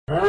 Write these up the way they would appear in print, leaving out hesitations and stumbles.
Hello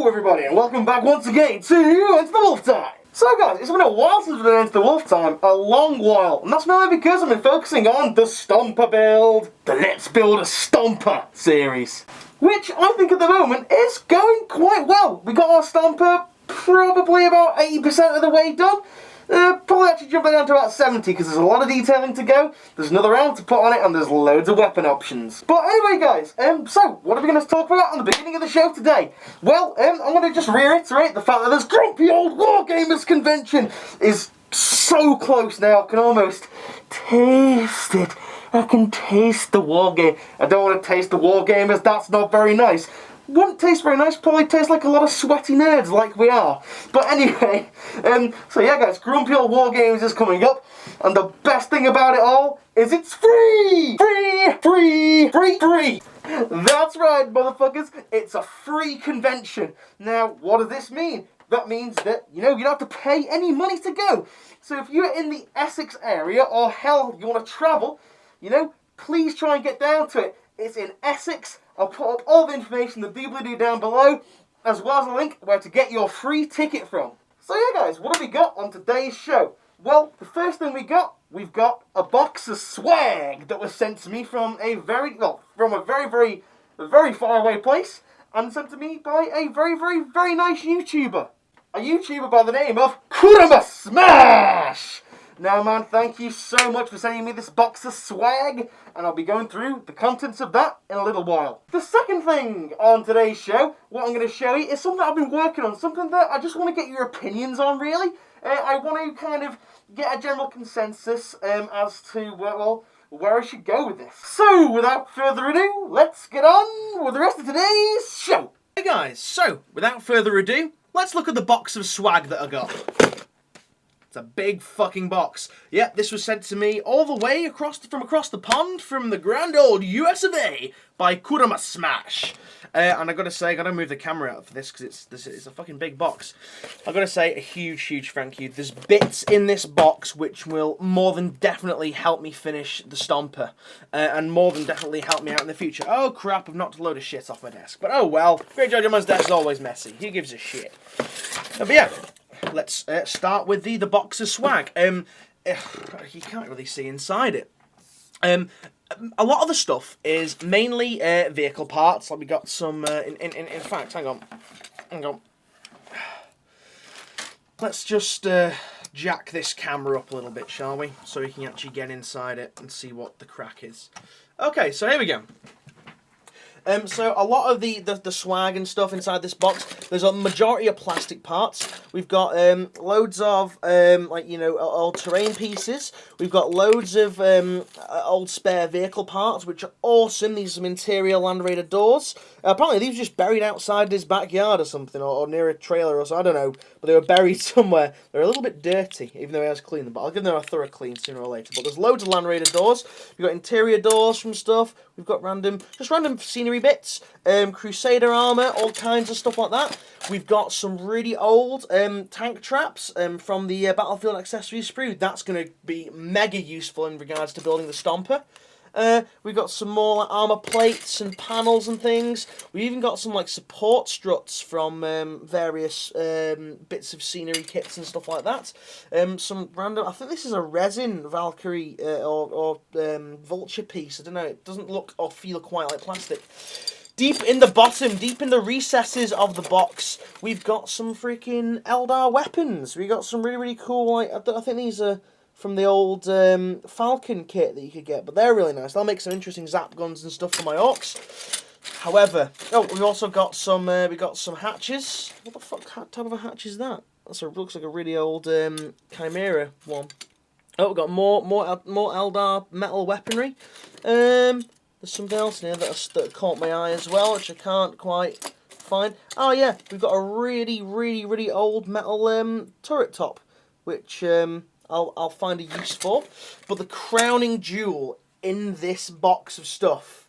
everybody, and welcome back once again to Enter the Wolf Time. So guys, it's been a while since we've been Enter the Wolf Time, a long while, and that's mainly because I've been focusing on the Stomper build, the Let's Build a Stomper series, which I think at the moment is going quite well. We got our Stomper probably about 80% of the way done. Probably actually jumping down to about 70 because there's a lot of detailing to go, there's another round to put on it, and there's loads of weapon options. But anyway guys, so what are we going to talk about on the beginning of the show today? Well, I'm going to just reiterate the fact that this grumpy old Wargamers convention is so close now. I can almost taste it. I can taste the Wargame. I don't want to taste the Wargamers, that's not very nice. Wouldn't taste very nice, probably tastes like a lot of sweaty nerds like we are. But anyway, so yeah guys, Grumpy Old Wargames is coming up, and the best thing about it all is it's free! Free! That's right, motherfuckers, it's a free convention. Now, what does this mean? That means that, you don't have to pay any money to go. So if you're in the Essex area, or hell, you want to travel, please try and get down to it. It's in Essex. I'll put up all the information in the doobly-doo down below, as well as a link where to get your free ticket from. So yeah guys, what have we got on today's show? Well, the first thing we've got a box of swag that was sent to me from a very far away place, and sent to me by a very nice YouTuber. A YouTuber by the name of Kurama Smash! Now man, thank you so much for sending me this box of swag, and I'll be going through the contents of that in a little while. The second thing on today's show, what I'm going to show you, is something I've been working on, something that I just want to get your opinions on really. I want to kind of get a general consensus as to, where I should go with this. So, without further ado, let's get on with the rest of today's show. Hey guys, so, without further ado, let's look at the box of swag that I got. It's a big fucking box. Yep, this was sent to me all the way across the pond from the grand old US of A by Kurama Smash. And I gotta say, I gotta move the camera out for this because it's a fucking big box. I gotta say a huge thank you. There's bits in this box which will more than definitely help me finish the Stomper, and more than definitely help me out in the future. Oh crap! I've knocked a load of shit off my desk, but oh well. GREATJOJOMAN's desk is always messy. Who gives a shit? But yeah. Let's start with the box of swag. You can't really see inside it. A lot of the stuff is mainly vehicle parts. Like we got some. In fact, hang on. Let's just jack this camera up a little bit, shall we? So we can actually get inside it and see what the crack is. Okay, so here we go. So a lot of the swag and stuff inside this box, there's a majority of plastic parts. We've got loads of old terrain pieces. We've got loads of old spare vehicle parts, which are awesome. These are some interior Land Raider doors. Apparently these were just buried outside his backyard or something, or near a trailer or so, I don't know. But they were buried somewhere. They're a little bit dirty, even though I was cleaning them. But I'll give them a thorough clean sooner or later. But there's loads of Land Raider doors. We've got interior doors from stuff. We've got random scenery bits, Crusader armor, all kinds of stuff like that. We've got some really old tank traps from the Battlefield Accessories sprue. That's going to be mega useful in regards to building the Stomper. We've got some more like, armor plates and panels and things. We even got some like support struts from various bits of scenery kits and stuff like that. Some random, I think this is a resin Valkyrie or Vulture piece. I don't know, it doesn't look or feel quite like plastic. Deep in the bottom, deep in the recesses of the box, we've got some freaking Eldar weapons. We got some really cool, like, I think these are from the old Falcon kit that you could get, but they're really nice. They'll make some interesting zap guns and stuff for my orcs. However, we've also got some, hatches. What the fuck type of a hatch is that? Looks like a really old Chimera one. Oh, we've got more Eldar metal weaponry. There's something else in here that caught my eye as well, which I can't quite find. Oh yeah, we've got a really old metal turret top, which I'll find a use for. But the crowning jewel in this box of stuff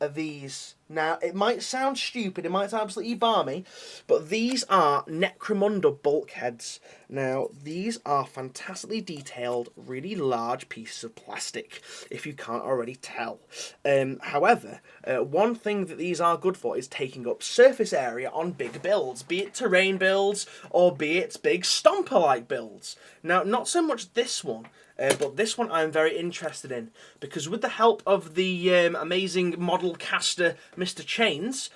are these. Now, it might sound stupid, it might sound absolutely balmy, but these are Necromunda bulkheads. Now, these are fantastically detailed, really large pieces of plastic, if you can't already tell. However, one thing that these are good for is taking up surface area on big builds, be it terrain builds, or be it big stomper-like builds. Now, not so much this one, but this one I'm very interested in, because with the help of the amazing model caster Mr. Chains,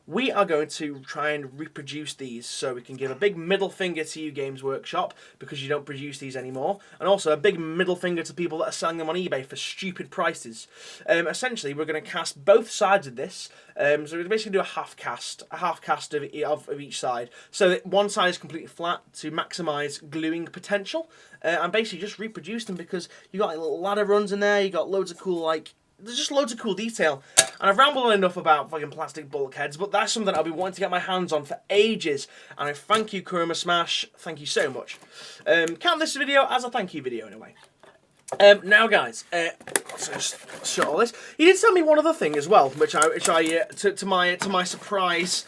we are going to try and reproduce these, so we can give a big middle finger to you Games Workshop, because you don't produce these anymore, and also a big middle finger to people that are selling them on eBay for stupid prices. Essentially, we're going to cast both sides of this, so we're going to basically do a half cast of each side, so that one side is completely flat to maximise gluing potential, and basically just reproduce them, because you got like, little ladder runs in there, you got loads of cool, like, there's just loads of cool detail. And I've rambled on enough about fucking plastic bulkheads, but that's something I've been wanting to get my hands on for ages. And I thank you, Kuruma Smash. Thank you so much. Count this video as a thank you video in a way. Now, guys, let's just shut all this. He did tell me one other thing as well, which I to my surprise,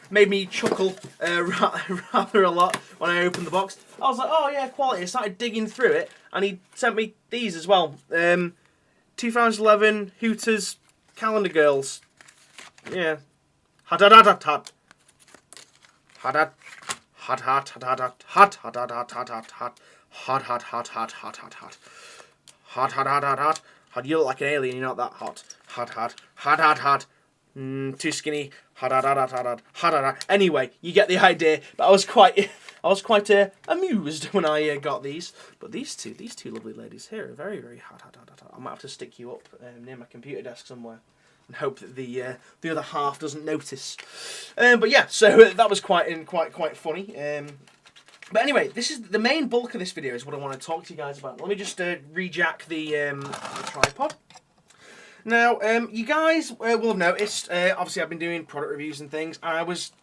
made me chuckle rather a lot when I opened the box. I was like, oh yeah, quality. I started digging through it, and he sent me these as well. 2011 Hooters Calendar Girls. Yeah. Hot hot hot hot hot. Hot hot hot hot hot hot hot hot hot hot hot hot hot. Hot, hot, hot, hot, hot, hot, hot. Hot, hot, hot, hot, hot. Hot, you look like an alien, you're not that hot. Hot, hot, hot, hot, hot. Too skinny. Hot, hot, hot, hot, hot, hot, hot, hot. Anyway, you get the idea. But I was quite amused when I got these. But these two lovely ladies here are very, very hot, hot, hot, hot, hot. I might have to stick you up near my computer desk somewhere and hope that the other half doesn't notice. But yeah, so that was quite funny. But anyway, this is the main bulk of this video is what I want to talk to you guys about. Let me just rejack the tripod. Now, you guys will have noticed, obviously I've been doing product reviews and things, and I was,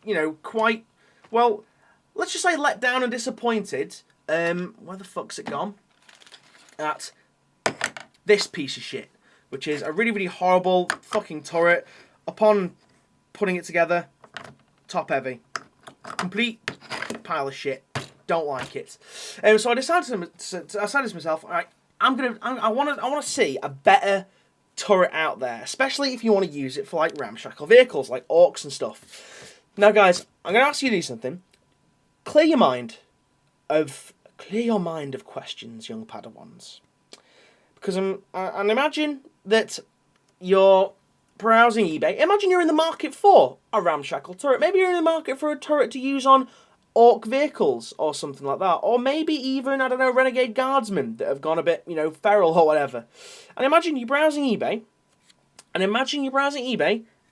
quite, well, let's just say let down and disappointed, where the fuck's it gone? At this piece of shit, which is a really, really horrible fucking turret. Upon putting it together, top heavy. Complete pile of shit. Don't like it. So I decided to myself, all right, I want to see a better turret out there, especially if you want to use it for like ramshackle vehicles, like orcs and stuff. Now, guys, I'm going to ask you to do something. Clear your mind of questions, young Padawans, because and imagine that you're browsing eBay. Imagine you're in the market for a ramshackle turret. Maybe you're in the market for a turret to use on orc vehicles or something like that, or maybe even, I don't know, renegade guardsmen that have gone a bit, feral or whatever. And imagine you're browsing eBay,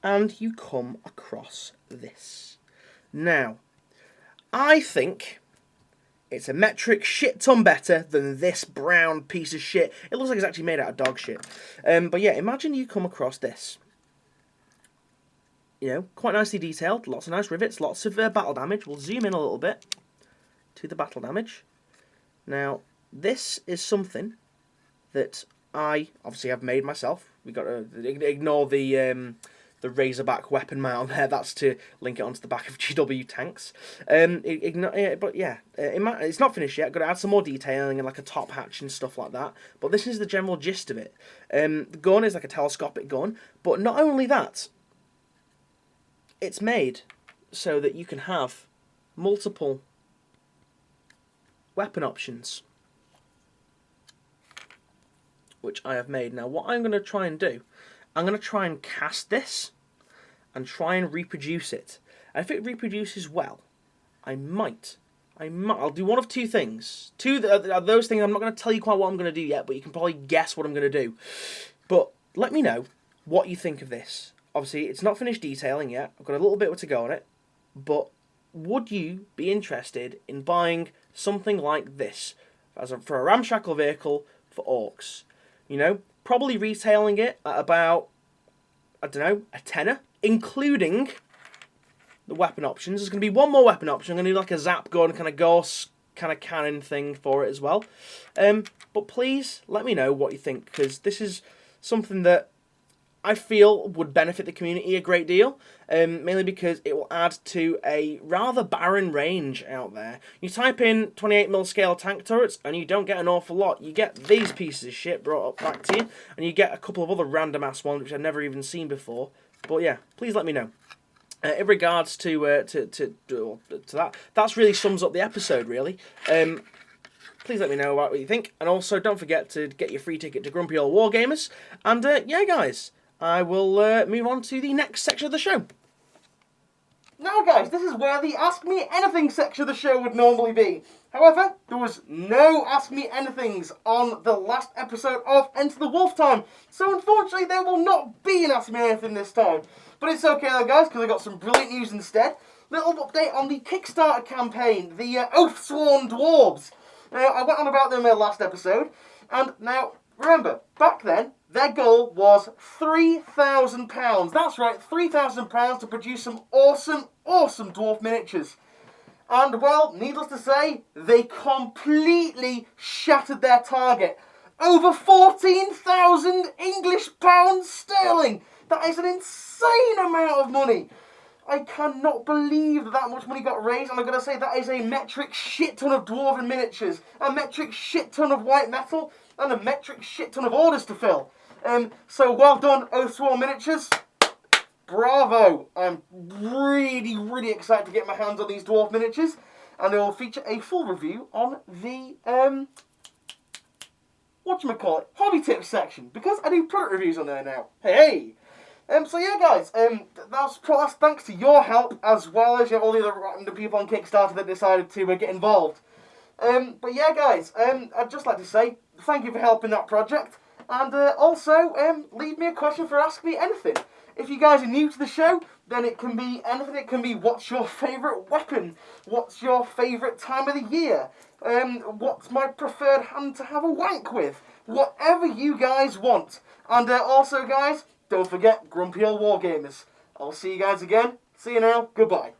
and you come across this. Now, I think it's a metric shit ton better than this brown piece of shit. It looks like it's actually made out of dog shit. But yeah, imagine you come across this. Quite nicely detailed, lots of nice rivets, lots of battle damage. We'll zoom in a little bit to the battle damage. Now, this is something that I obviously have made myself. We've got to ignore the Razorback weapon mount there. That's to link it onto the back of GW tanks. But yeah, it's not finished yet. Got to add some more detailing and like a top hatch and stuff like that. But this is the general gist of it. The gun is like a telescopic gun, but not only that. It's made so that you can have multiple weapon options, which I have made. Now, what I'm going to try and do, I'm going to try and cast this and try and reproduce it. And if it reproduces well, I'll do one of two things. Those things, I'm not going to tell you quite what I'm going to do yet, but you can probably guess what I'm going to do. But let me know what you think of this. Obviously, it's not finished detailing yet. I've got a little bit to go on it. But would you be interested in buying something like this? for a ramshackle vehicle for orcs. You know, probably retailing it at about, I don't know, a tenner, including the weapon options. There's going to be one more weapon option. I'm going to do like a zap gun, kind of ghost, kind of cannon thing for it as well. But please let me know what you think, because this is something that I feel would benefit the community a great deal, mainly because it will add to a rather barren range out there. You type in 28mm scale tank turrets and you don't get an awful lot. You get these pieces of shit brought up back to you, and you get a couple of other random ass ones which I've never even seen before. But yeah, please let me know. In regards to that, that's really sums up the episode, really. Please let me know what you think, and also don't forget to get your free ticket to Grumpy Old Wargamers. And yeah, guys, I will move on to the next section of the show. Now guys, this is where the Ask Me Anything section of the show would normally be. However, there was no Ask Me Anythings on the last episode of Enter the Wolf Time, so unfortunately there will not be an Ask Me Anything this time. But it's okay though guys, because I got some brilliant news instead. Little update on the Kickstarter campaign, the Oathsworn Dwarves. Now, I went on about them in my last episode, and now, remember, back then, their goal was £3,000. That's right, £3,000 to produce some awesome, awesome dwarf miniatures. And, well, needless to say, they completely shattered their target. Over 14,000 English pounds sterling! That is an insane amount of money! I cannot believe that much money got raised, and I'm going to say that is a metric shit ton of dwarven miniatures, a metric shit ton of white metal, and a metric shit ton of orders to fill. So well done, Oathsworn Miniatures. Bravo! I'm really, really excited to get my hands on these dwarf miniatures, and they will feature a full review on the, whatchamacallit, hobby tips section, because I do product reviews on there now. Hey! So yeah, guys, that's thanks to your help, as well as all the other random people on Kickstarter that decided to get involved. But yeah, guys, I'd just like to say thank you for helping that project, and also leave me a question for Ask Me Anything. If you guys are new to the show, then it can be anything. It can be, what's your favourite weapon? What's your favourite time of the year? What's my preferred hand to have a wank with? Whatever you guys want. And also, guys, don't forget Grumpy Old Wargamers. I'll see you guys again. See you now. Goodbye.